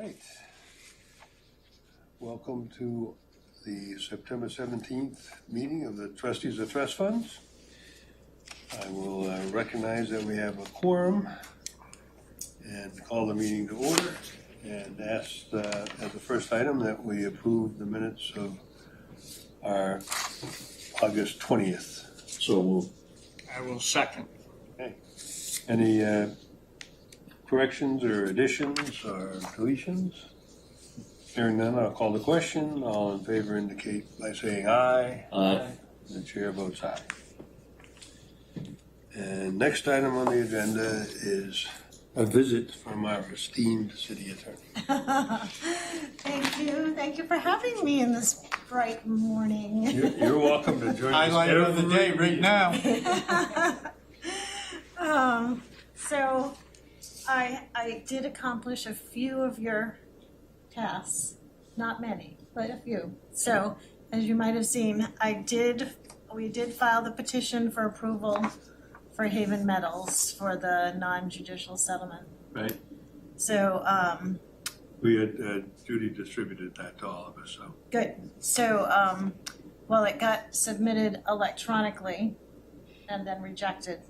right. Welcome to the September 17th meeting of the trustees of trust funds. I will recognize that we have a quorum and call the meeting to order and ask as the first item that we approve the minutes of our August 20th. So moved. I will second. Okay. Any corrections or additions or deletions? Hearing none, I'll call the question. All in favor indicate by saying aye. Aye. The chair votes aye. And next item on the agenda is a visit from our esteemed city attorney. Thank you for having me in this bright morning. You're welcome to join us. Highlight of the day every right now. So I did accomplish a few of your tasks, not many, but a few. So as you might have seen, we did file the petition for approval for Haven Metals for the non-judicial settlement. Right. So We had Judy distributed that to all of us, so. good. So well, it got submitted electronically and then rejected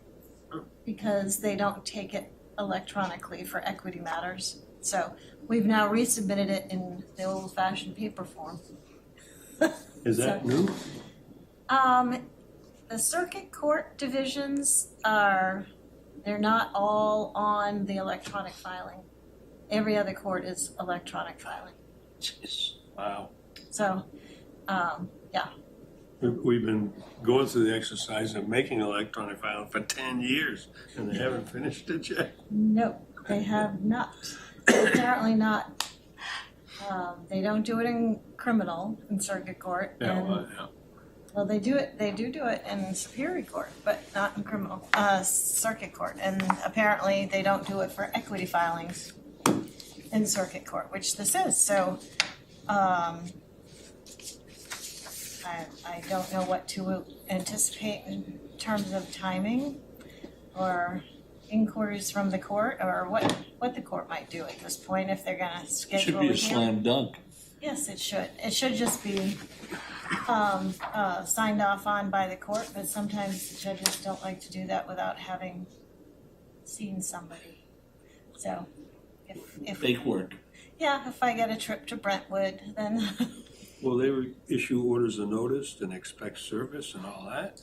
because they don't take it electronically for equity matters. So we've now resubmitted it in the old-fashioned paper form. Is that new? The circuit court divisions they're not all on the electronic filing. Every other court is electronic filing. Wow. So, yeah. We've been going through the exercise of making electronic filing for 10 years and they haven't finished it yet. No, they have not. Apparently not. They don't do it in criminal, in circuit court. Yeah. Well, they do it in Superior Court, but not in criminal, circuit court. And apparently they don't do it for equity filings in circuit court, which this is. So, I don't know what to anticipate in terms of timing or inquiries from the court or what the court might do at this point if they're gonna schedule Should be a hearing. slam dunk. Yes, it should. It should just be signed off on by the court, but sometimes the judges don't like to do that without having seen somebody. So if Fake work. yeah, if I get a trip to Brentwood, then Will they issue orders of notice and expect service and all that?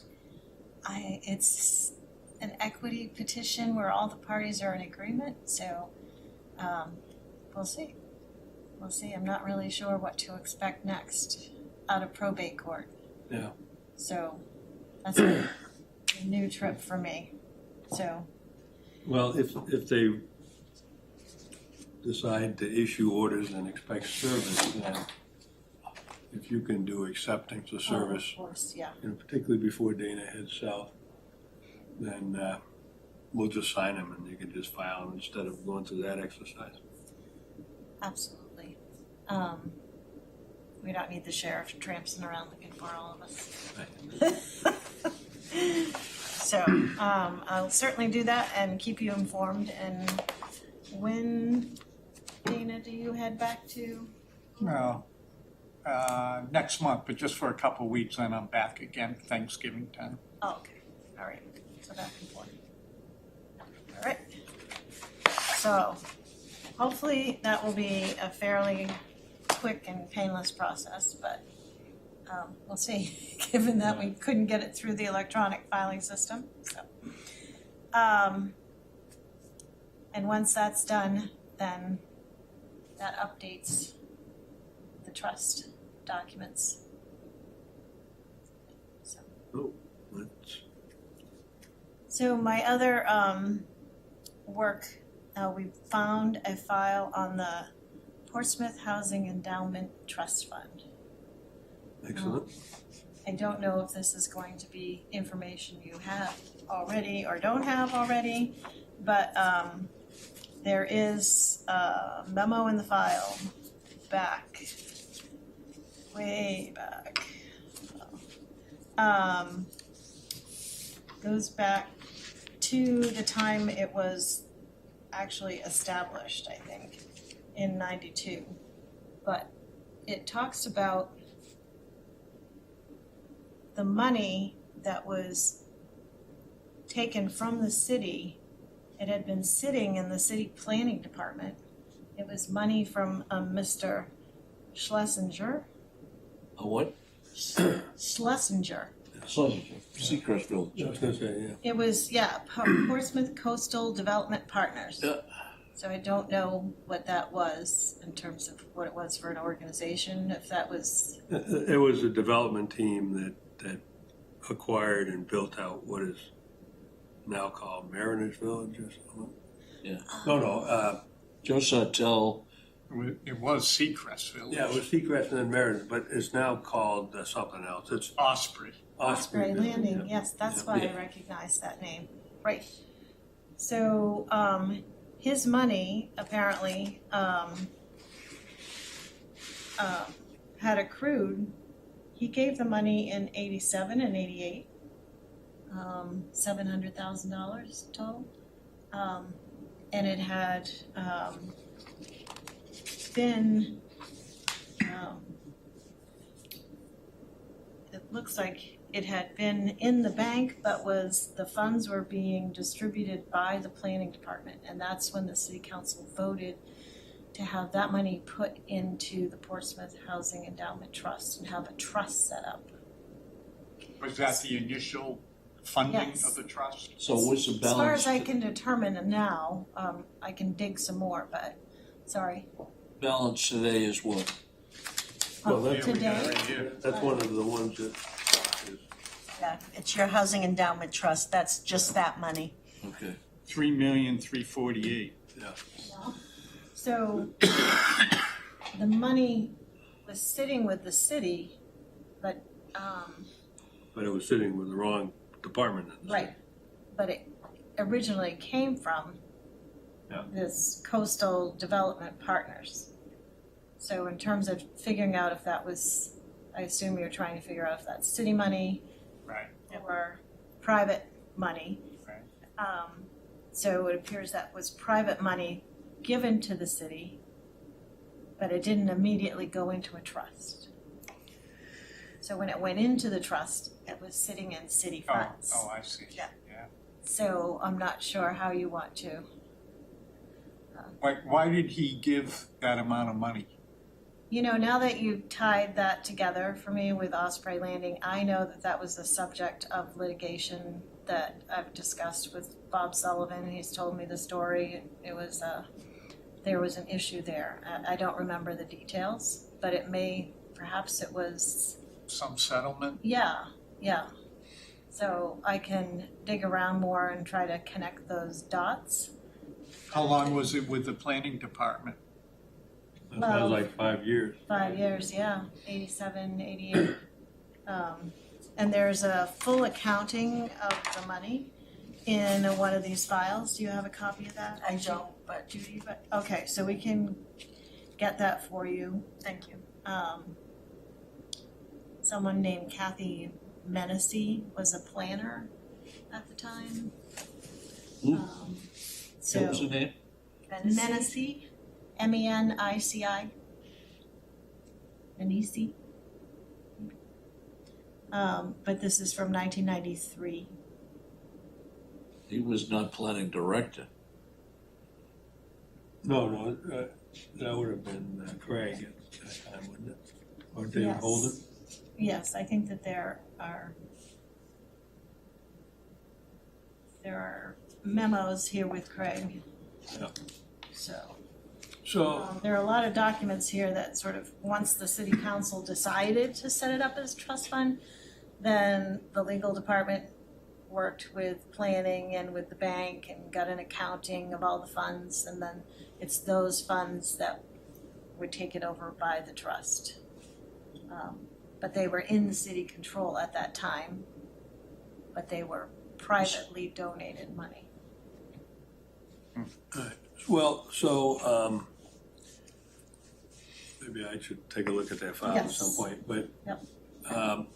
it's an equity petition where all the parties are in agreement, so we'll see. We'll see. I'm not really sure what to expect next out of probate court. Yeah. So that's a new trip for me. So Well, if they decide to issue orders and expect service, then if you can do acceptance of service, of course, yeah. and particularly before Dana heads south, then we'll just sign them and you can just file them instead of going through that exercise. Absolutely. We don't need the sheriff tramping around looking for all of us. So I'll certainly do that and keep you informed. And when, Dana, do you head back to? Well, next month, but just for a couple of weeks, then I'm back again, Thanksgiving time. Oh, okay. All right. So that's important. All right. So hopefully that will be a fairly quick and painless process, but we'll see, given that we couldn't get it through the electronic filing system. So, and once that's done, then that updates the trust documents. So. Oh, let's, So my other work, we found a file on the Portsmouth Housing Endowment Trust Fund. excellent. I don't know if this is going to be information you have already or don't have already, but there is a memo in the file way back. Goes back to the time it was actually established, I think. in 92, but it talks about the money that was taken from the city. It had been sitting in the city planning department. It was money from Mr. Schlesinger. A what? Schlesinger. Seacrest Village. I was gonna say, yeah. It was, Portsmouth Coastal Development Partners. Yeah. So I don't know what that was in terms of what it was for an organization, if that was, It was a development team that acquired and built out what is now called Mariners Village or something. Yeah. No, Joe Sartell, It was Seacrest Village. yeah, it was Seacrest and then Mariners, but it's now called something else. It's Osprey. Osprey Village, Landing, yeah. yes, that's Yeah. why I recognize that name, right. So, his money apparently, had accrued, he gave the money in 87 and 88, $700,000 total. And it had, been, it looks like it had been in the bank, but the funds were being distributed by the planning department, and that's when the city council voted to have that money put into the Portsmouth Housing Endowment Trust and have a trust set up. Was that the initial funding Yes. of the trust? so what's the As far balance? as I can determine now, I can dig some more, but, sorry. Balance today is what? Well, that's- Here we got it Today, right here. That's one of the ones that is, yeah, it's your Housing Endowment Trust, that's just that money. Okay. 3,348,000. yeah. So the money was sitting with the city, but, But it was sitting with the wrong department. in the city. right, but it originally came from Yeah. this Coastal Development Partners. So in terms of figuring out if that was, I assume you're trying to figure out if that's city money Right. or private money. Right. So it appears that was private money given to the city, but it didn't immediately go into a trust. So when it went into the trust, it was sitting in city funds. Oh, I see. Yeah. Yeah. So I'm not sure how you want to, Why did he give that amount of money? you know, now that you've tied that together for me with Osprey Landing, I know that that was the subject of litigation that I've discussed with Bob Sullivan. He's told me the story. It was, there was an issue there. I don't remember the details, but perhaps it was, Some settlement? yeah. So I can dig around more and try to connect those dots. How long was it with the planning department? That Well- was like 5 years. 5 years, yeah, 87, 88. And there's a full accounting of the money in one of these files. Do you have a copy of that? I don't, but Judy, but, okay, so we can get that for you. thank you. Someone named Kathy Menacee was a planner at the time. Who? Um, What was So, the name? Menacee, MENICI. Menacee. But this is from 1993. He was not planning director. No, that would have been Craig at that time, wouldn't it? Or David Yes. Holden? Yes, I think that there are memos here with Craig. Yeah. So, So, there are a lot of documents here that sort of, once the city council decided to set it up as a trust fund, then the legal department worked with planning and with the bank and got an accounting of all the funds, and then it's those funds that were taken over by the trust. But they were in the city control at that time, but they were privately donated money. well, so, maybe I should take a look at that file at Yes. some point, but. Yep.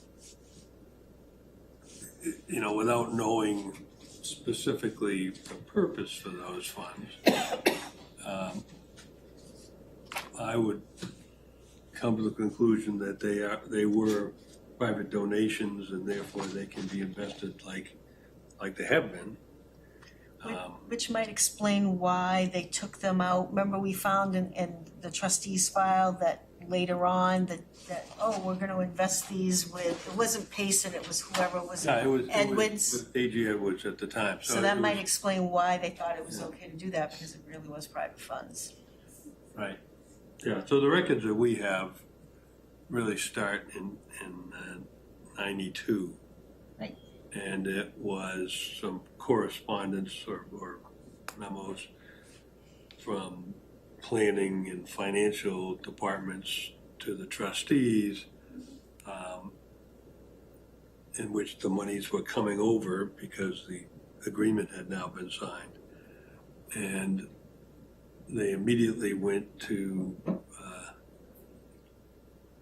You know, without knowing specifically the purpose for those funds, I would come to the conclusion that they were private donations and therefore they can be invested like they have been. Which might explain why they took them out. Remember, we found in the trustees' file that later on that we're gonna invest these with, it wasn't Payson, it was whoever was Yeah, it was Edwards. with A.G. Edwards at the time. So that might explain why they thought it was okay to do that, because it really was private funds. Right. Yeah, so the records that we have really start in 92. Right. And it was some correspondence or memos from planning and financial departments to the trustees, in which the monies were coming over because the agreement had now been signed. And they immediately went to,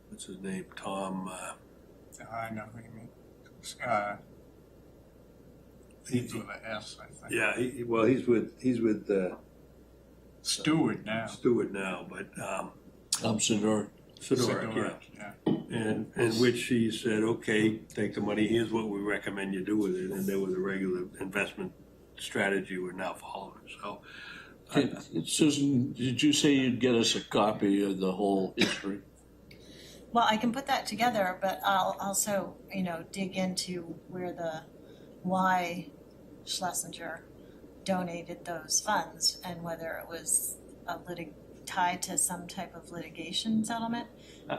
what's his name, Tom, I know who you mean. He's with an S, I think. yeah, he's with Stewart now. Stewart now, but Sidor. Sidoric, yeah. And in which he said, okay, take the money, here's what we recommend you do with it, and there was a regular investment strategy we're now following, so. Susan, did you say you'd get us a copy of the whole history? Well, I can put that together, but I'll also, dig into why Schlesinger donated those funds and whether it was tied to some type of litigation settlement,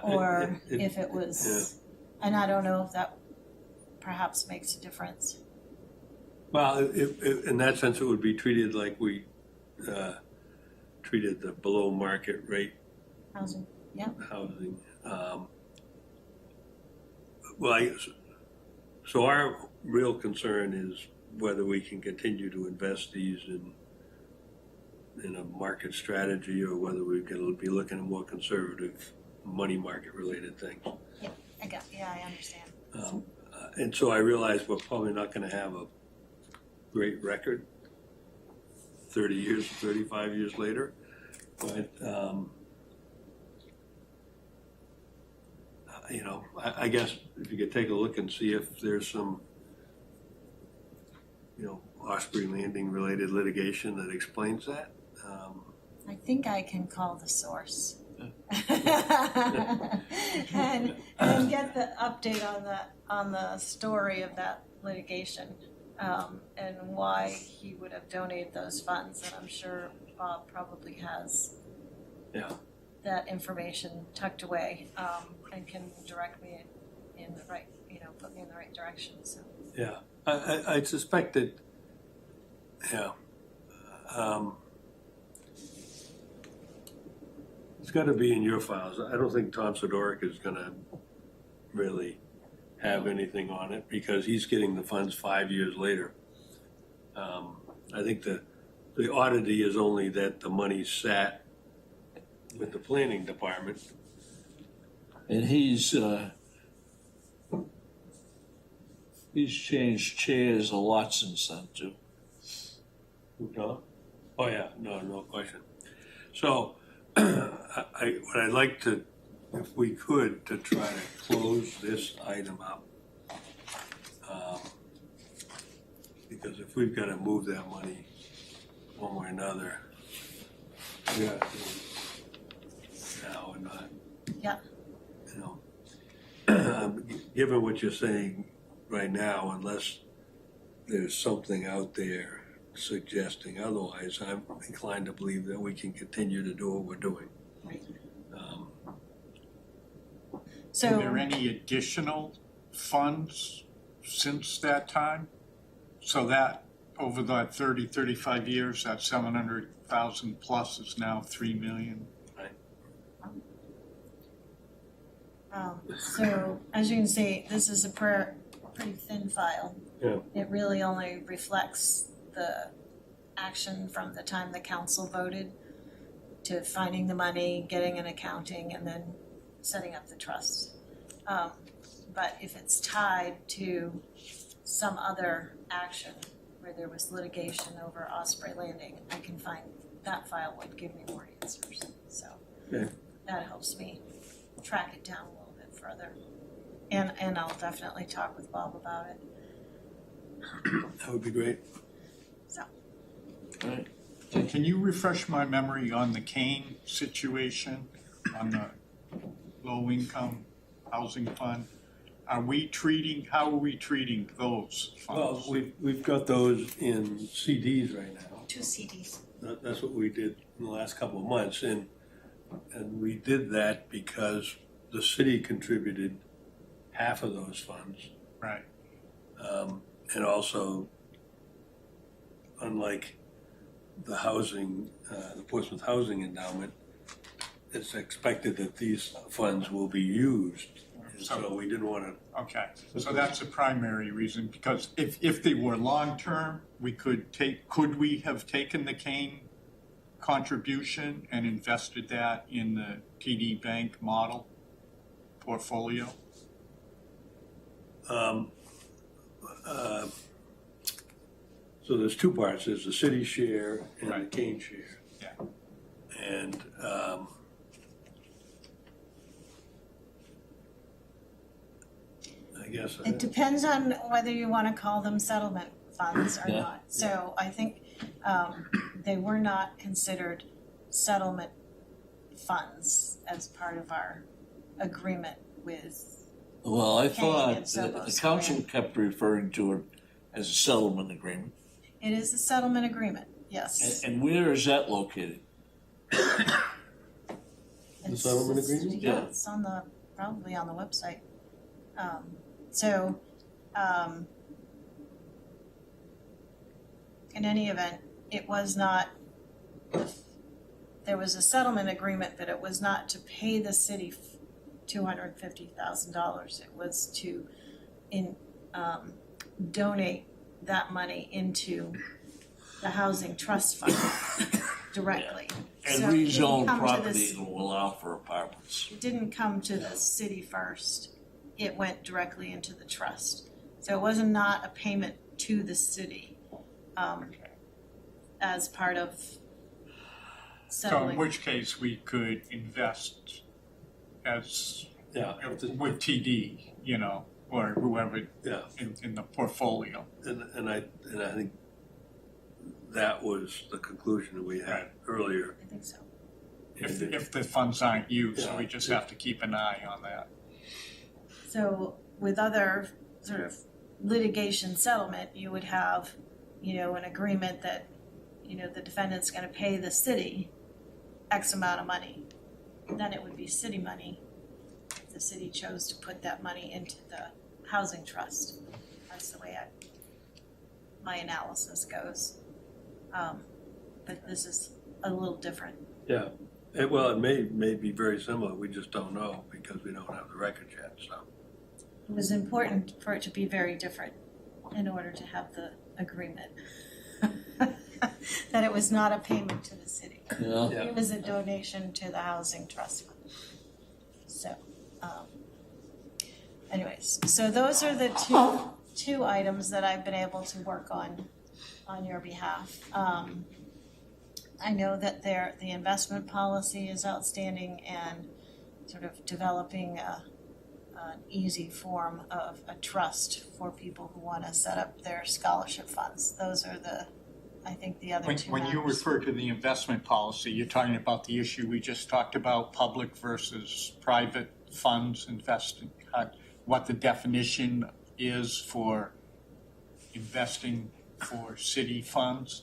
or if it was, and I don't know if that perhaps makes a difference. Well, in that sense, it would be treated like we treated the below market rate Housing, yeah. housing. So our real concern is whether we can continue to invest these in a market strategy or whether we're going to be looking at more conservative money market related things. I understand. And so I realize we're probably not going to have a great record 30 years, 35 years later, but I guess if you could take a look and see if there's some, Osprey Landing related litigation that explains that. I think I can call the source. and get the update on the story of that litigation, and why he would have donated those funds, and I'm sure Bob probably has that information tucked away, and can direct me in the right, put me in the right direction, so. Yeah, I suspect that, it's got to be in your files. I don't think Tom Sidoric is going to really have anything on it because he's getting the funds 5 years later. I think the oddity is only that the money sat with the planning department. And he's changed chairs a lot since then too. Who, Tom? Oh, yeah, no question. So, what I'd like to, if we could, to try to close this item up. Because if we've got to move that money one way or another, we have to now and not. Yeah. Given what you're saying right now, unless there's something out there suggesting otherwise, I'm inclined to believe that we can continue to do what we're doing. Right. Are there any additional funds since that time? So that over the 35 years, that 700,000 plus is now 3 million. So as you can see, this is a pretty thin file. Yeah. It really only reflects the action from the time the council voted to finding the money, getting an accounting, and then setting up the trust. But if it's tied to some other action where there was litigation over Osprey Landing, I can find that file would give me more answers, so. Okay. that helps me track it down a little bit further. And I'll definitely talk with Bob about it, That would be great. so. All right. Can you refresh my memory on the Kane situation, on the low-income housing fund? How are we treating those Well, funds? we've got those in CDs right now. 2 CDs. That's what we did in the last couple of months, and we did that because the city contributed half of those funds. Right, And also, unlike the housing, the Portsmouth Housing Endowment, it's expected that these funds will be used. And so we didn't want to, okay. So that's the primary reason, because if they were long-term, could we have taken the Kane contribution and invested that in the TD Bank model portfolio? so there's two parts. There's the city share and the Right. Kane share. Yeah. And I guess. It depends on whether you want to call them settlement funds or Yeah. not. So I think they were not considered settlement funds as part of our agreement with, Well, I Okay, thought it's that the almost council grand. kept referring to it as a settlement agreement. it is a settlement agreement, yes. And where is that located? The It's- settlement it's- agreement? Yeah, Yeah. it's on the, probably on the website. So, in any event, it was not, there was a settlement agreement, but it was not to pay the city $250,000. It was to donate that money into the housing trust fund directly. And So it didn't rezone come to property this- to allow for apartments. It didn't come to the city first, it went directly into the trust. So it wasn't not a payment to the city, as part of So in settling. which case, we could invest as, Yeah, with TD, or whoever yeah. in the portfolio. And I think that was the conclusion that we had earlier. I think so. If the funds aren't used, so we Yeah. just have to keep an eye on that. So with other sort of litigation settlement, you would have, an agreement that, the defendant's gonna pay the city X amount of money. Then it would be city money. If the city chose to put that money into the housing trust. That's the way my analysis goes. But this is a little different. Yeah, it may be very similar, we just don't know because we don't have the records yet, so. It was important for it to be very different in order to have the agreement. That it was not a payment to the city. Yeah. Yeah. It was a donation to the housing trust fund. So, anyways, so those are the two items that I've been able to work on your behalf. I know that the investment policy is outstanding and sort of developing an easy form of a trust for people who want to set up their scholarship funds. Those are I think the other two When you matters. refer to the investment policy, you're talking about the issue we just talked about, public versus private funds investing, what the definition is for investing for city funds?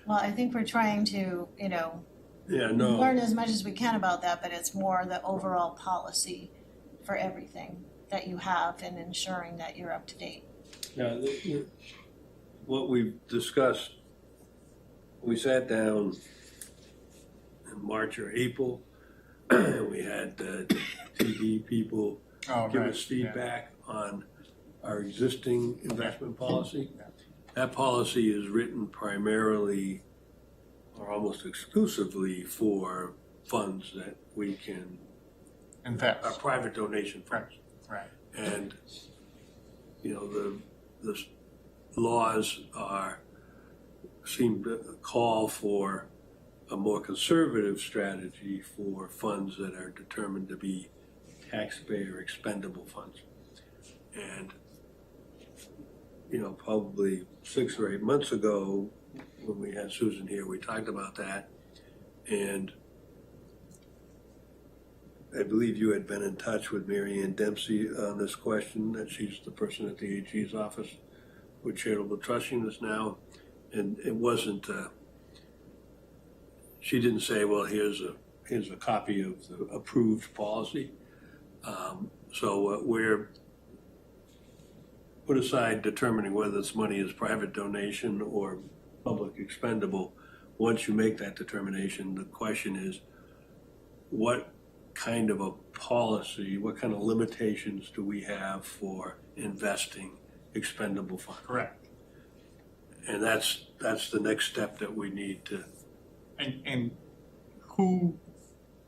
Well, I think we're trying to, Yeah, no, learn as much as we can about that, but it's more the overall policy for everything that you have and ensuring that you're up to date. yeah, what we've discussed, we sat down in March or April, and we had TD people Oh, give right, us yeah. feedback on our existing investment policy. Yeah. That policy is written primarily or almost exclusively for funds that we can, are Invest, private donation funds. right. And, the laws seem to call for a more conservative strategy for funds that are determined to be taxpayer expendable funds. And, probably 6 or 8 months ago, when we had Susan here, we talked about that. And I believe you had been in touch with Mary Ann Dempsey on this question, that she's the person at the AG's office with charitable trust units now. And it wasn't, she didn't say, well, here's a copy of the approved policy. So we're put aside determining whether this money is private donation or public expendable. Once you make that determination, the question is, what kind of a policy, what kind of limitations do we have for investing expendable funds? Correct. And that's the next step that we need to. And who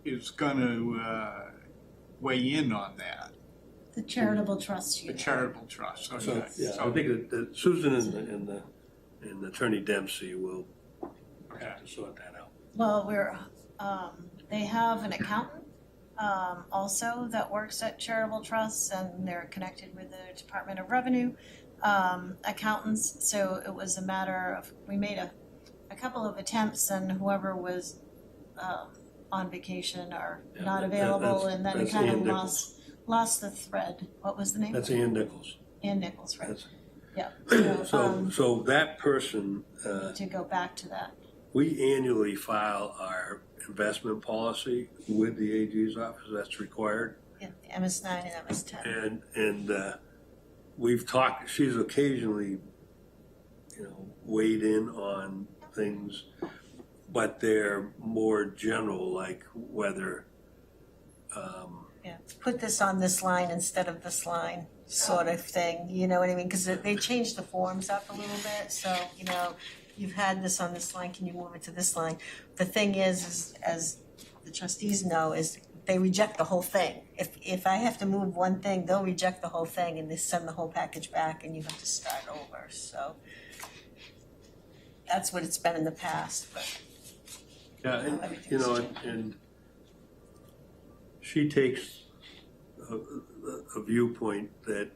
is gonna weigh in on that? The charitable trust The unit. charitable trust, So, okay. I think that Susan and Attorney Dempsey will Okay. have to sort that out. Well, they have an accountant, also that works at charitable trusts, and they're connected with the Department of Revenue, accountants. So it was a matter of, we made a couple of attempts, and whoever was, on vacation or Yeah, not that- available, and then it that's kind of Ann Nichols. lost the thread. What was the name? That's Ann Nichols. Ann Nichols, right? That's, Yeah. so that person, To go back to that. we annually file our investment policy with the AG's office. That's required. Yeah, MS9 and MS10. And we've talked, she's occasionally, weighed in on things, but they're more general, like whether, Yeah, put this on this line instead of this line, sort of thing, you know what I mean? Because they changed the forms up a little bit, so, you've had this on this line, can you move it to this line? The thing is as the trustees know, is they reject the whole thing. If I have to move one thing, they'll reject the whole thing and they send the whole package back and you have to start over, so. That's what it's been in the past, but. yeah, and she takes a viewpoint that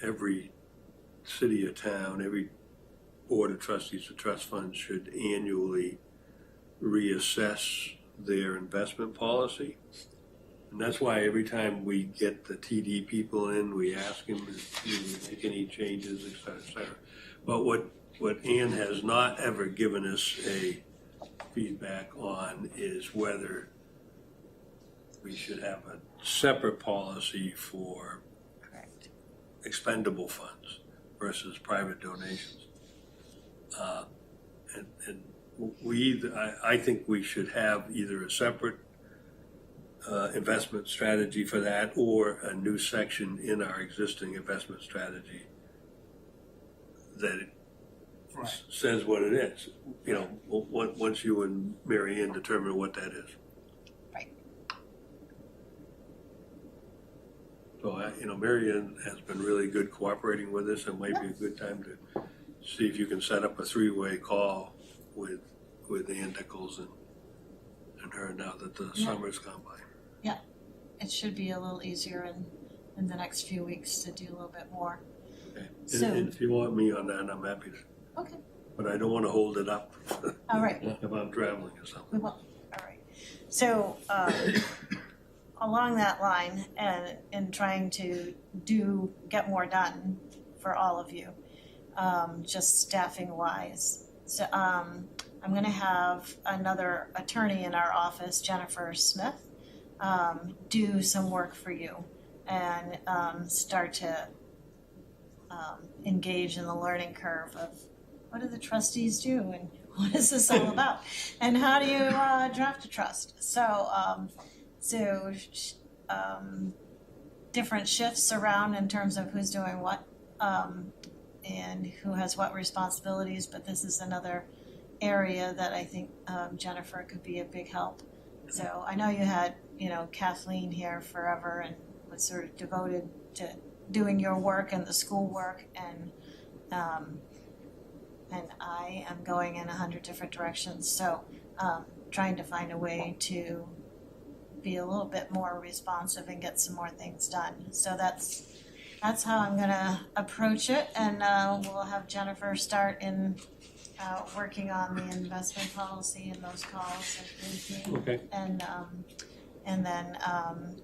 every city or town, every board of trustees or trust funds should annually reassess their investment policy. And that's why every time we get the TD people in, we ask them to make any changes, et cetera, et cetera. But what Ann has not ever given us a feedback on is whether we should have a separate policy for Correct. expendable funds versus private donations. And I think we should have either a separate investment strategy for that or a new section in our existing investment strategy that Right. says what it is. Once you and Mary Ann determine what that is. Right. So, Mary Ann has been really good cooperating with us, and might be a good time to see if you can set up a 3-way call with Ann Nichols and her now that the Yeah. summer's gone by. It should be a little easier in the next few weeks to do a little bit more. Okay. So- And if you want me on that, I'm happy to, Okay, but I don't want to hold it up all right. if I'm traveling or something. We will, all right. So, along that line, and in trying to get more done for all of you, just staffing wise. So, I'm gonna have another attorney in our office, Jennifer Smith, do some work for you and, start to, engage in the learning curve of what do the trustees do and what is this all about? And how do you draft a trust? So different shifts around in terms of who's doing what and who has what responsibilities, but this is another area that I think Jennifer could be a big help. So I know you had, Kathleen here forever and was sort of devoted to doing your work and the school work, and and I am going in 100 different directions, so, trying to find a way to be a little bit more responsive and get some more things done. So that's how I'm gonna approach it, and we'll have Jennifer start in working on the investment policy and those calls and briefing, Okay. and then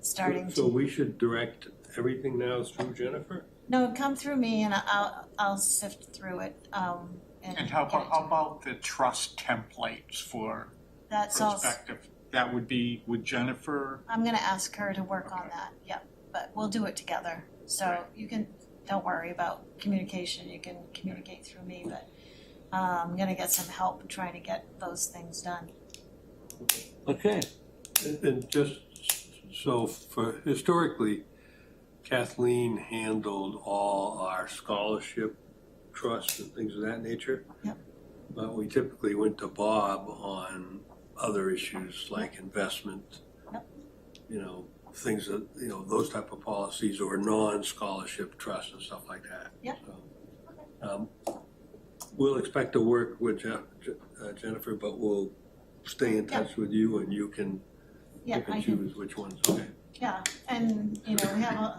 starting So to, we should direct everything now through Jennifer? no, come through me and I'll sift through it, And how about the trust templates for that's all. perspective? That would be with Jennifer? I'm gonna ask her to work on that, yep, but we'll do it together. So you can, don't worry about communication, you can communicate through me, but I'm gonna get some help trying to get those things done. Okay, And just so for historically, Kathleen handled all our scholarship trusts and things of that nature. Yep. But we typically went to Bob on other issues like investment. Yep. You know, things that, you know, those type of policies or non-scholarship trusts and stuff like that. Yep. So, we'll expect to work with Jennifer, but we'll stay in touch with you and you can Yeah, pick I and can, choose which ones, okay? yeah, and you know,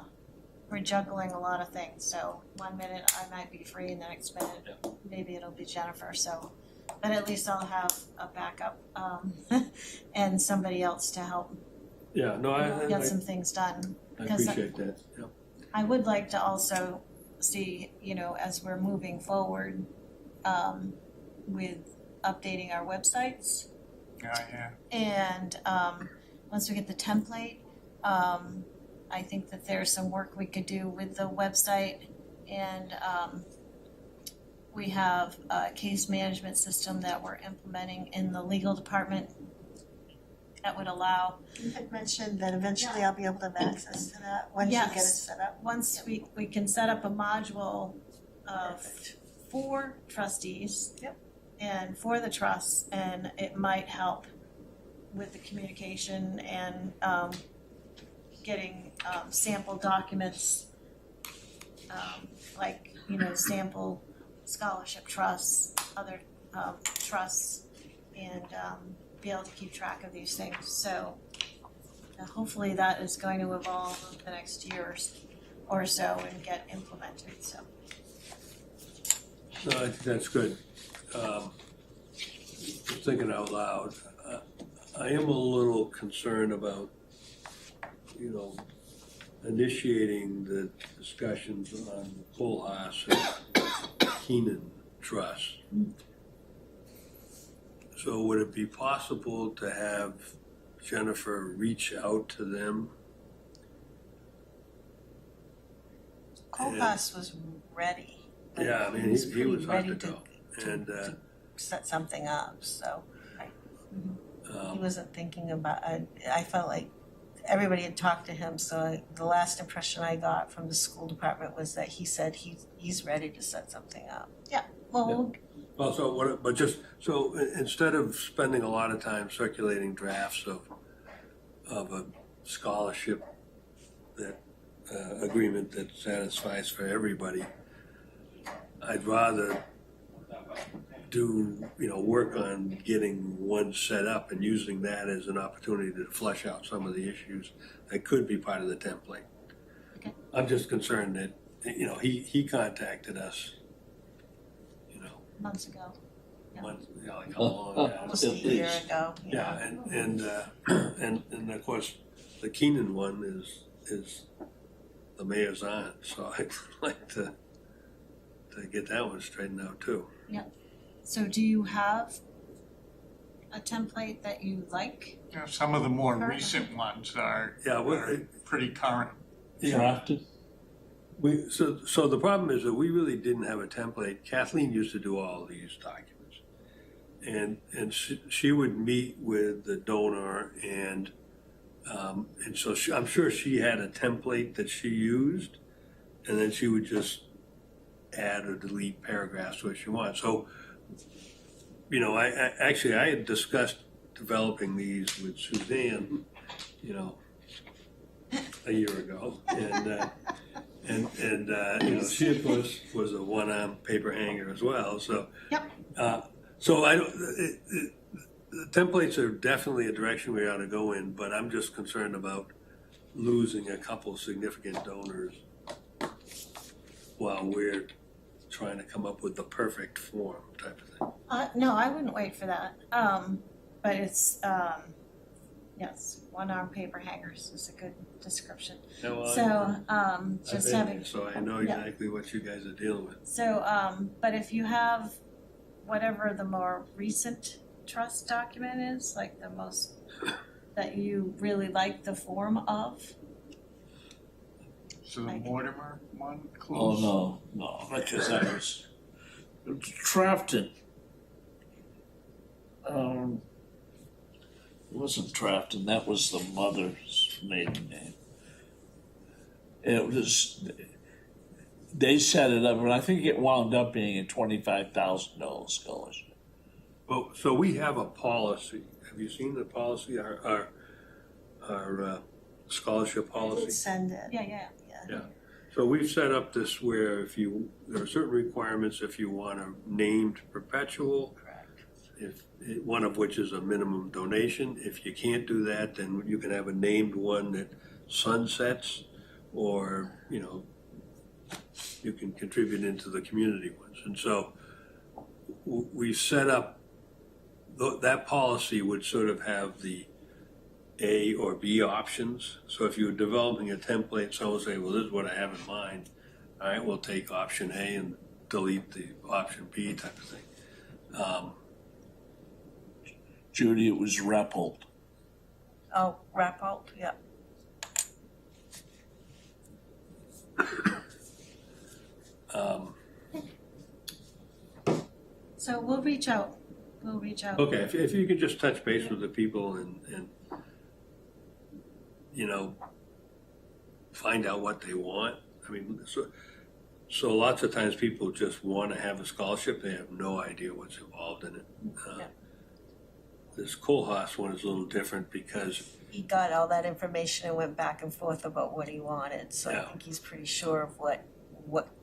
we're juggling a lot of things, so one minute I might be free and the next minute maybe it'll be Jennifer, so. But at least I'll have a backup, and somebody else to help Yeah, no, get some things done. I because appreciate that, yeah. I would like to also see, you know, as we're moving forward, with updating our websites. Yeah. And once we get the template, I think that there's some work we could do with the website. And we have a case management system that we're implementing in the legal department that would allow, You had mentioned that eventually I'll be able to have access to that once you get it Yes. set up. once we can set up a module of 4 trustees. Yep. And for the trusts, and it might help with the communication and getting sample documents, like, you know, sample scholarship trusts, other trusts, and be able to keep track of these things. So hopefully that is going to evolve over the next year or so and get implemented, so. No, I think that's good. Just thinking out loud, I am a little concerned about, you know, initiating the discussions on the Kohlhaas and Keenan Trust. So would it be possible to have Jennifer reach out to them? Colfax was ready. Like, Yeah, I mean, he pretty was hard ready to go. And, set something up, so he um, wasn't thinking about, I felt like everybody had talked to him, so the last impression I got from the school department was that he said he's ready to set something up. Well, well, so what, but just, so instead of spending a lot of time circulating drafts of a scholarship that, agreement that satisfies for everybody, I'd rather do, you know, work on getting one set up and using that as an opportunity to flesh out some of the issues that could be part of the template. Okay. I'm just concerned that, you know, he contacted us, you know, months ago. Yeah. months, you know, like how long now? Almost a year ago. Yeah, and of course, the Keenan one is the mayor's aunt, so I'd like to get that one straightened out too. So do you have a template that you like? Yeah, some of the more recent ones are Yeah, well, are pretty current. drafted? So the problem is that we really didn't have a template. Kathleen used to do all of these documents. And she would meet with the donor and so I'm sure she had a template that she used, and then she would just add or delete paragraphs where she wanted. So, you know, I had discussed developing these with Suzanne, you know, a year ago, And, you know, she of course was a one-arm paper hanger as well, so. Yep. So I don't, the templates are definitely a direction we ought to go in, but I'm just concerned about losing a couple significant donors while we're trying to come up with the perfect form type of thing. No, I wouldn't wait for that. But it's, yes, one-arm paper hangers is a good description. No, So, I've just been having, there, so I know Yeah. exactly what you guys are dealing with. so, but if you have whatever the more recent trust document is, like the most, that you really like the form of, So the Like- Mortimer one Oh, close? no, because that was Trafton. It wasn't Trafton, that was the mother's maiden name. It was, they set it up, and I think it wound up being a $25,000 scholarship. Well, so we have a policy. Have you seen the policy, our scholarship I did policy? send it. yeah. So we've set up this where there are certain requirements if you want a named perpetual, Correct. one of which is a minimum donation. If you can't do that, then you can have a named one that sunsets, or, you know, you can contribute into the community ones. And so we set up, that policy would sort of have the A or B options. So if you're developing a template, someone will say, well, this is what I have in mind. All right, we'll take option A and delete the option B type of thing. Judy, it was Reppold. Oh, Rappold, yeah. So we'll reach out. Okay, if you could just touch base with the people and, you know, find out what they want. I mean, so lots of times people just want to have a scholarship, they have no idea what's involved in it. Yeah. This Kohlhaas one is a little different because, He got all that information and went back and forth about what he wanted, so I Yeah. think he's pretty sure of what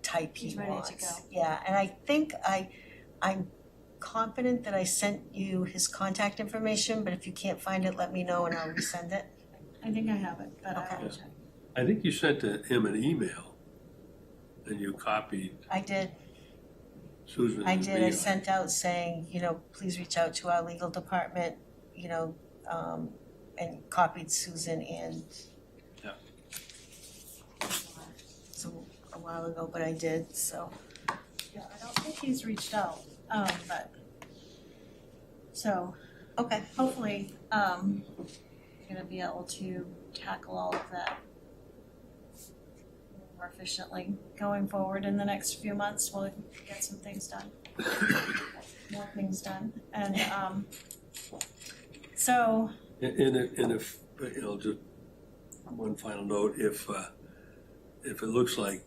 type he He's ready to wants. go. Yeah, and I think I'm confident that I sent you his contact information, but if you can't find it, let me know and I'll resend it. I think I have it, but I will Okay. check. I think you sent him an email and you copied I did, Susan. I and did, me I on it. sent out saying, please reach out to our legal department, and copied Susan and. Yeah. So, a while ago, but I did, so. Yeah, I don't think he's reached out, but, so Okay. hopefully, gonna be able to tackle all of that more efficiently going forward in the next few months. We'll get some things done. More things done, and, so, And if, you know, just one final note, if it looks like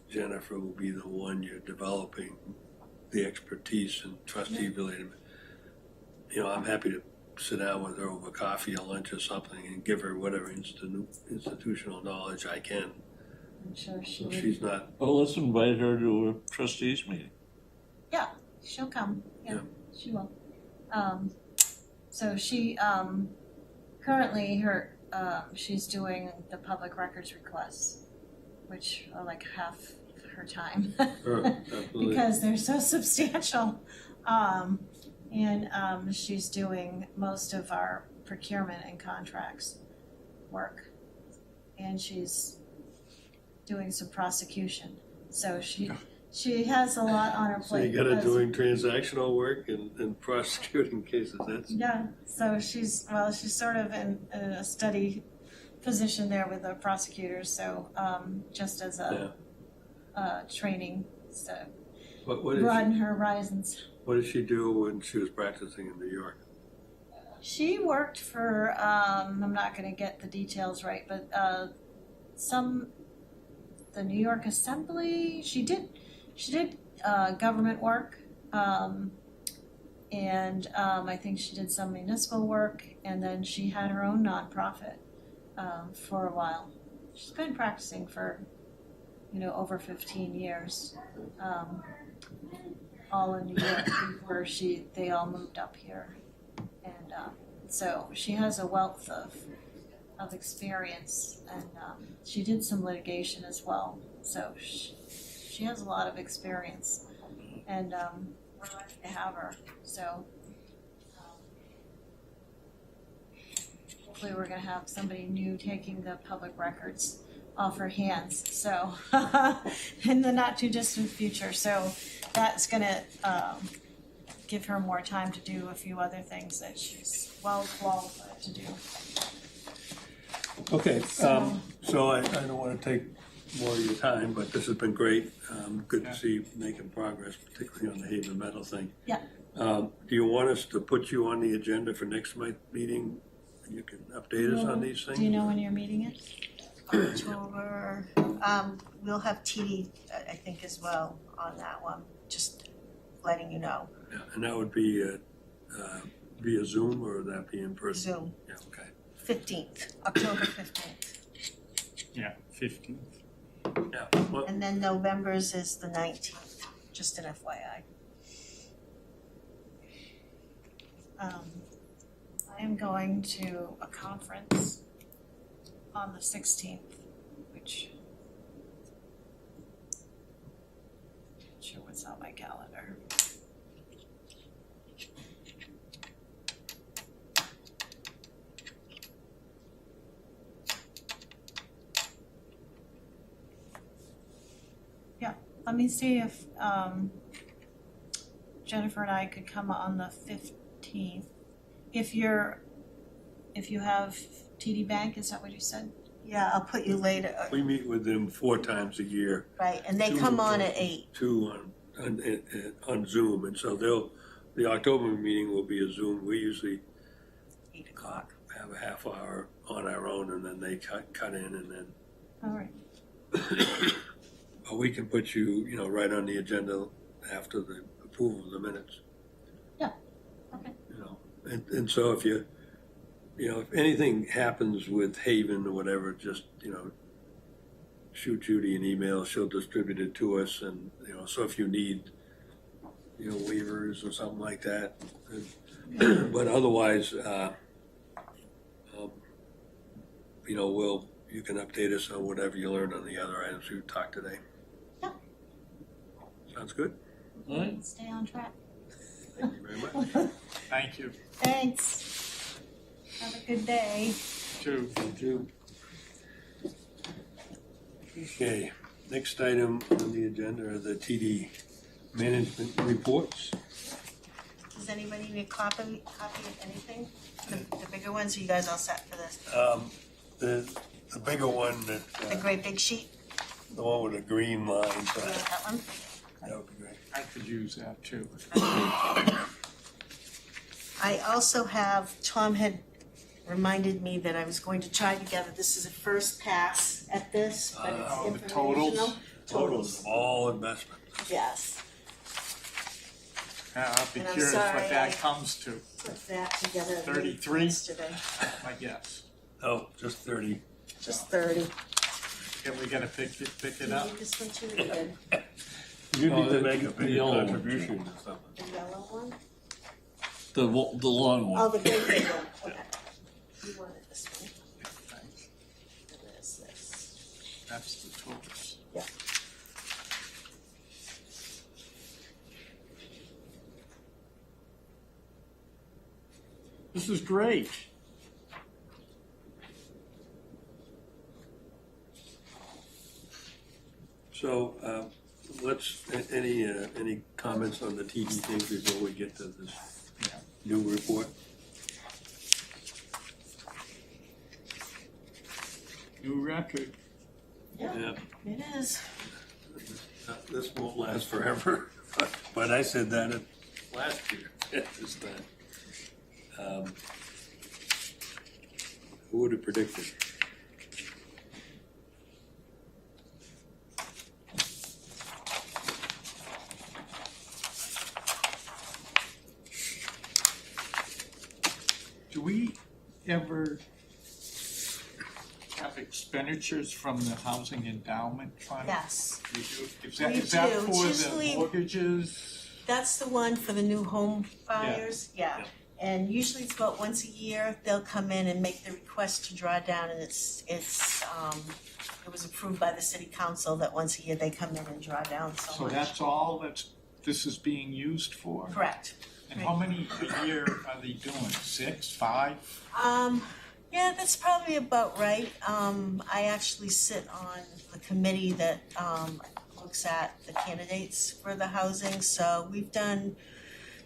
Jennifer will be the one you're developing the expertise and trustee related, you know, I'm happy to sit down with her over coffee or lunch or something and give her whatever institutional knowledge I can. I'm sure she So would, she's not, Well, let's invite her to a trustees meeting. she'll come, yeah, Yeah. she will. So she, currently she's doing the public records requests, which are like half her time. absolutely. Because they're so substantial. And she's doing most of our procurement and contracts work. And she's doing some prosecution. So she has a lot on her So you plate. got her because- doing transactional work and prosecuting cases, that's, Yeah, so she's sort of in a steady position there with the prosecutors, so just as yeah. a training, so What did broaden her horizons. what did she do when she was practicing in New York? She worked for, I'm not gonna get the details right, but the New York Assembly, she did government work. And I think she did some municipal work, and then she had her own nonprofit for a while. She's been practicing for over 15 years, all in New York before they all moved up here. And so she has a wealth of experience, and she did some litigation as well. So she has a lot of experience, and we're lucky to have her. So hopefully we're gonna have somebody new taking the public records off her hands, so in the not too distant future. So that's gonna give her more time to do a few other things that she's well qualified to do. Okay, So- so I don't wanna take more of your time, but this has been great. Good to see you making progress, particularly on the Haven Metal thing. Yeah. Do you want us to put you on the agenda for next month's meeting? You can update us on these things? Do you know when your meeting is? October, we'll have TD, I think, as well on that one, just letting you know, Yeah, and that would be via Zoom, or would that be in person? Zoom, Yeah, okay. 15th, October 15th. Yeah, 15th. Yeah, well, And then November's is the 19th, just an FYI. I am going to a conference on the 16th, which not sure what's on my calendar. Yeah, let me see if Jennifer and I could come on the 15th. If you have TD Bank, is that what you said? Yeah, I'll put you later, we meet with them 4 times a year, right, and they come on at 8. 2 on Zoom, and so the October meeting will be a Zoom. We usually 8 o'clock. have a half hour on our own, and then they cut in, and then All right. but we can put you, right on the agenda after the approval of the minutes. Yeah, okay. And so if if anything happens with Haven or whatever, just, shoot Judy an email, she'll distribute it to us, and, so if you need, waivers or something like that. But otherwise, you can update us on whatever you learned on the other items we talked today. Yeah. Sounds good? All right. Stay on track. Thank you very much. Thank you, Thanks. Have a good day. too. Thank you. Okay, next item on the agenda are the TD management reports. Does anybody need a copy of anything? The bigger ones, are you guys all set for this? The bigger one The that, great big sheet? the one with the green lines, You want that one? that would be great. I could use that too. I also have, Tom had reminded me that I was going to try together, this is a first pass at this, but Oh, it's the totals? informational. Totals of all investment. Yes, I'll be And I'm curious sorry, what that I- comes to, put that together late 33? yesterday, I guess. Oh, just 30. just 30. Yeah, we gotta pick it You up. need this one too, or the You Oh, need to the- make a the big yellow one. contribution or something. the yellow one? The long one. Oh, the great big one, okay. You wanted this one, Thanks. and there's this. That's the totals. Yeah. This is great. So, any comments on the TD things before we get to this Yeah. new report? New record. Yeah. It is. This won't last forever, but I said that last year at this time. Who would have predicted? Do we ever have expenditures from the housing endowment fund? Yes, You do? Is We that do. for It's the usually- mortgages? that's the one for the new home buyers, yeah. Yeah. And usually it's about once a year, they'll come in and make the request to draw down, and it was approved by the city council that once a year they come in and draw down so So much. that's all this is being used for? Correct. And how many a year are they doing? 6, 5? Yeah, that's probably about right. I actually sit on the committee that, looks at the candidates for the housing, so we've done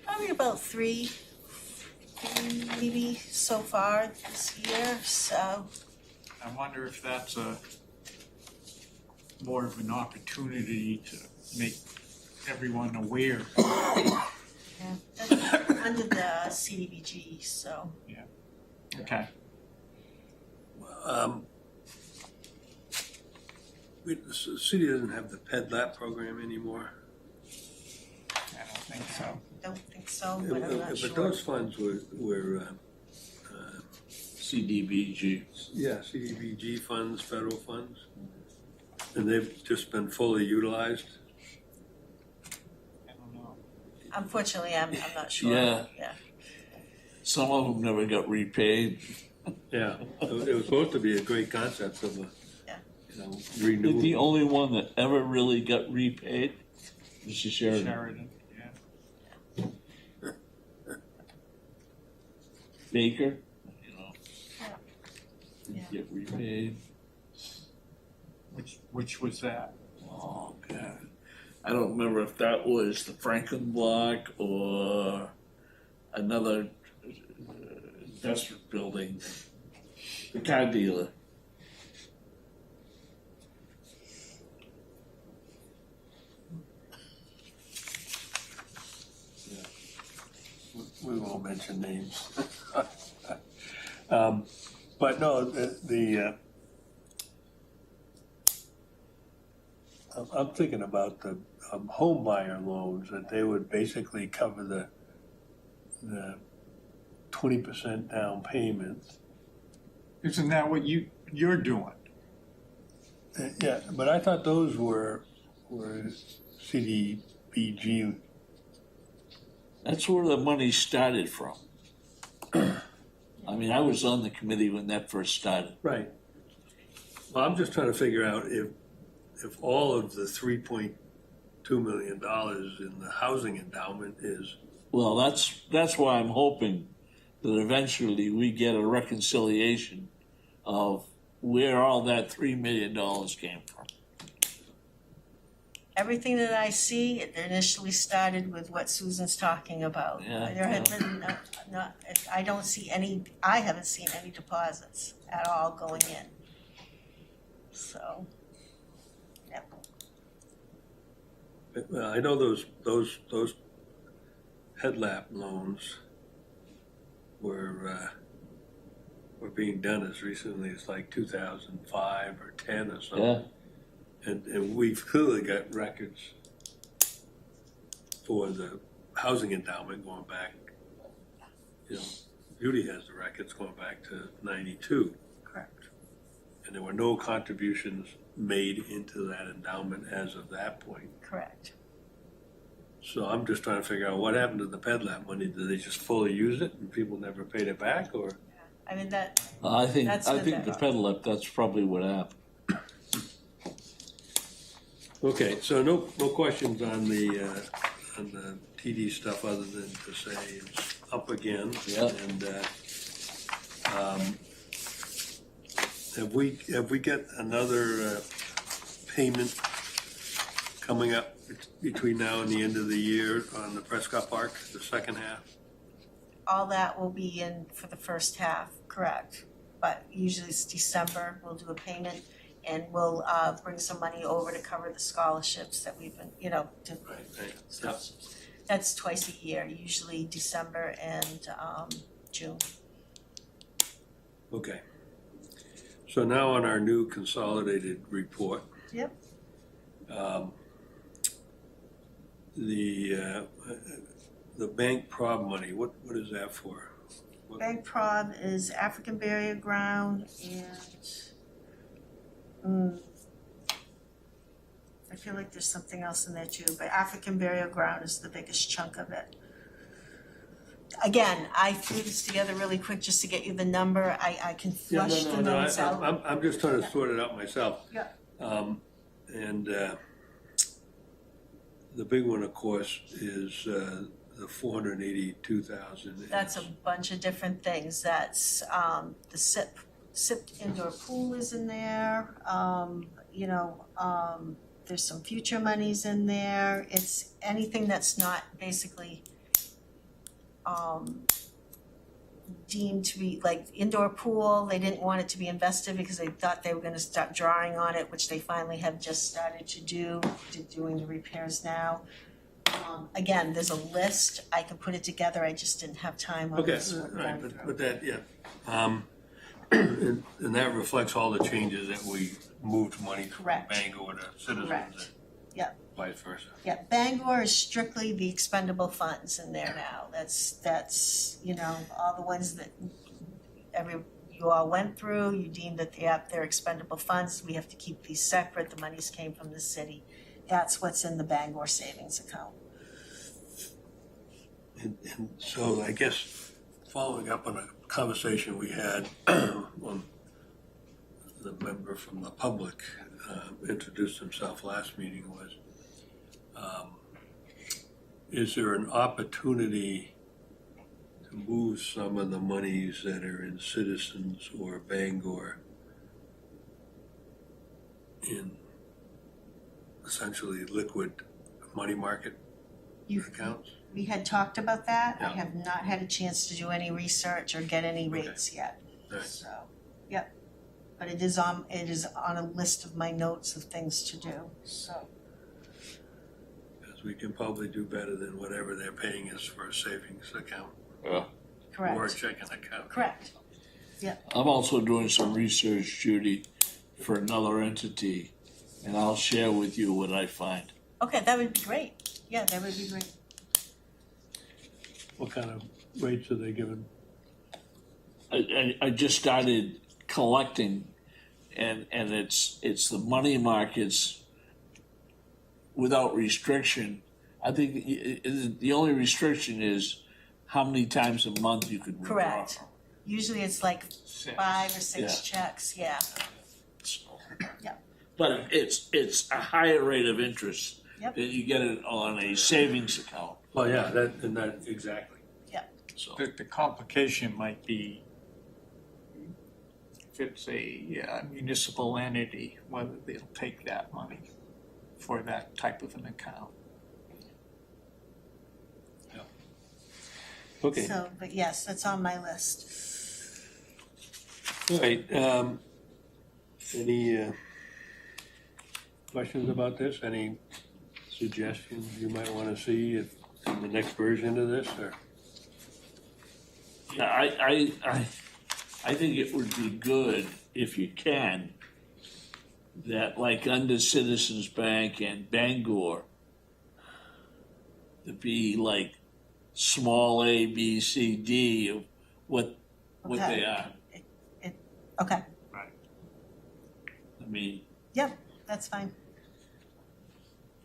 probably about three maybe so far this year, so. I wonder if that's more of an opportunity to make everyone aware. Yeah, that's under the CDBG, so. Okay. The city doesn't have the PEDLAP program anymore. I don't think so. Don't think so, but I'm not sure. But those funds were CDBG. CDBG funds, federal funds, and they've just been fully utilized. I don't know. Unfortunately, I'm not sure. Yeah. Yeah. Some of them never got repaid. Yeah, it was supposed to be a great concept of Yeah. renewal. The only one that ever really got repaid was the Sheridan. Sheridan, yeah. Baker, Yeah. didn't get repaid. Which was that? Oh, God. I don't remember if that was the Franklin block or another investment building, the car dealer. We won't mention names. But no, I'm thinking about the home buyer loans, that they would basically cover the 20% down payment. Isn't that what you're doing? Yeah, but I thought those were CDBG. That's where the money started from. I mean, I was on the committee when that first started. Right. Well, I'm just trying to figure out if all of the $3.2 million in the housing endowment is, Well, that's why I'm hoping that eventually we get a reconciliation of where all that $3 million came from. Everything that I see, it initially started with what Susan's talking about. Yeah, There had been I haven't seen any deposits at all going in. So, yep. well, I know those headlap loans were being done as recently as like 2005 or 10 or something. Yeah, And we've clearly got records for the housing endowment going back, Judy has the records going back to 92. Correct. And there were no contributions made into that endowment as of that point. Correct. So I'm just trying to figure out what happened to the PEDLAP money. Did they just fully use it and people never paid it back, or? I mean, that, I think That's the the- pedal that's probably what happened. Okay, so no questions on the TD stuff other than to say it's up again. Yeah. And have we got another payment coming up between now and the end of the year on the Prescott Park, the second half? all that will be in for the first half, correct? But usually it's December, we'll do a payment and we'll bring some money over to cover the scholarships that we've been, to, Right. so that's twice a year, usually December and June. Okay. So now on our new consolidated report. Yep. The bank prob money, what is that for? Bank prod is African burial ground and I feel like there's something else in there too, but African burial ground is the biggest chunk of it. Again, I threw this together really quick just to get you the number. I can Yeah, flush the notes out. I'm just trying to sort it out myself. Yeah. And the big one, of course, is the 482,000. That's a bunch of different things. That's the SIP indoor pool is in there. There's some future monies in there. It's anything that's not basically deemed to be like indoor pool. They didn't want it to be invested because they thought they were gonna start drawing on it, which they finally have just started to do, doing the repairs now. Again, there's a list. I could put it together. I just didn't have time on Okay, this one. right, but that, yeah. And that reflects all the changes that we moved money from Correct. Bangor to Citizens. Correct. And Yep. vice versa. Yeah, Bangor is strictly the expendable funds in there now. That's all the ones that you all went through, you deemed that they're expendable funds. We have to keep these separate. The monies came from the city. That's what's in the Bangor savings account. And so I guess following up on a conversation we had when the member from the public introduced himself last meeting was, is there an opportunity to move some of the monies that are in Citizens or Bangor in essentially liquid money market accounts? We had talked about that. I Yeah. have not had a chance to do any research or get any Okay. rates yet. Right. So, yep. But it is on a list of my notes of things to do, so. Because we can probably do better than whatever they're paying us for a savings account Yeah. or a Correct, checking account. correct. I'm also doing some research, Judy, for another entity, and I'll share with you what I find. Okay, that would be great. Yeah, that would be great. What kind of rates are they giving? I just started collecting, and it's the money markets without restriction. I think the only restriction is how many times a month you could withdraw. Correct. Usually it's like 5 or 6 Yeah. checks, yeah. So- Yeah. But it's a higher rate of interest Yep. than you get it on a savings account. Well, yeah, that, exactly. So The complication might be if it's a municipal entity, whether they'll take that money for that type of an account. Okay, So, but yes, that's on my list. all right, any questions about this? Any suggestions you might want to see in the next version of this, or? yeah, I think it would be good if you can, that like under Citizens Bank and Bangor, to be like small A, B, C, D of what Okay. they are. Okay, I mean, yep, that's fine.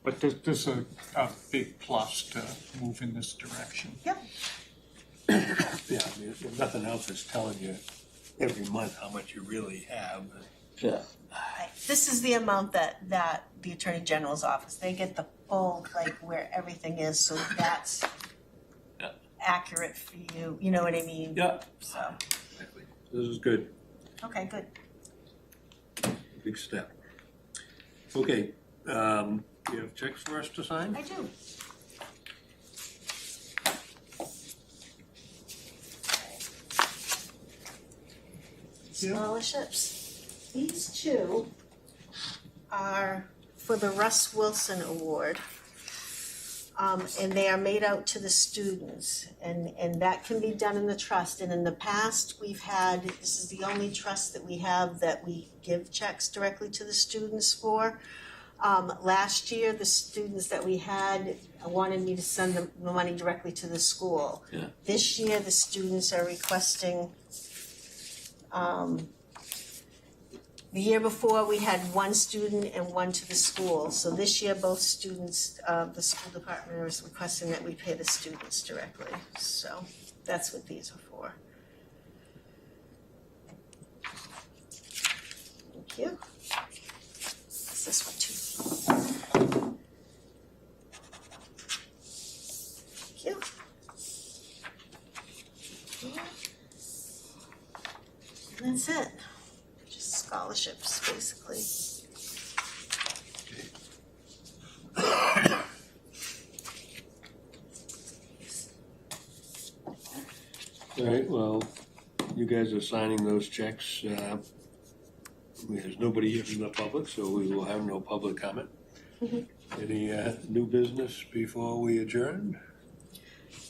But this is a big plus to move in this direction. Yep, Yeah, I mean, if nothing else is telling you every month how much you really have. yeah. right. This is the amount that the Attorney General's office, they get the full, like where everything is, so that's Yeah. accurate for you, you know what I mean? Yeah, So, This is good, okay, good. big step. Okay, you have checks for us to sign? I do. Scholarships. These two are for the Russ Wilson Award. And they are made out to the students, and that can be done in the trust. And in the past, we've had, this is the only trust that we have that we give checks directly to the students for. Last year, the students that we had wanted me to send them the money directly to the school. Yeah. This year, the students are requesting The year before, we had one student and one to the school. So this year, both students, the school department is requesting that we pay the students directly. So that's what these are for. Thank you. Is this one too? Thank you. And that's it. Just scholarships, basically. All right, well, you guys are signing those checks. There's nobody here from the public, so we will have no public comment. Any new business before we adjourn?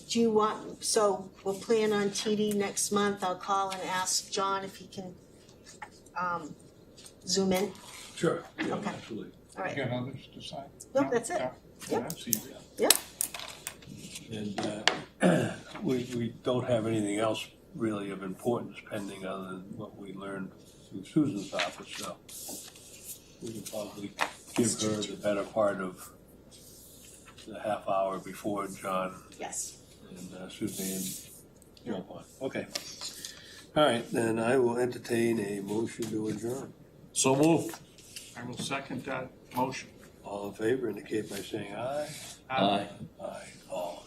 Do you want, so we'll plan on TD next month. I'll call and ask John if he can zoom in. Sure. Yeah, Okay. absolutely. All right. Got others to sign? Nope, that's it. No? Yep. That's easy. And we don't have anything else really of importance pending other than what we learned through Susan's office, so we can probably give her the better part of the half hour before John Yes. and Suzanne jump on. Okay. All right, then I will entertain a motion to adjourn. So move. I will second that motion. All in favor indicate by saying aye. Aye. Aye. All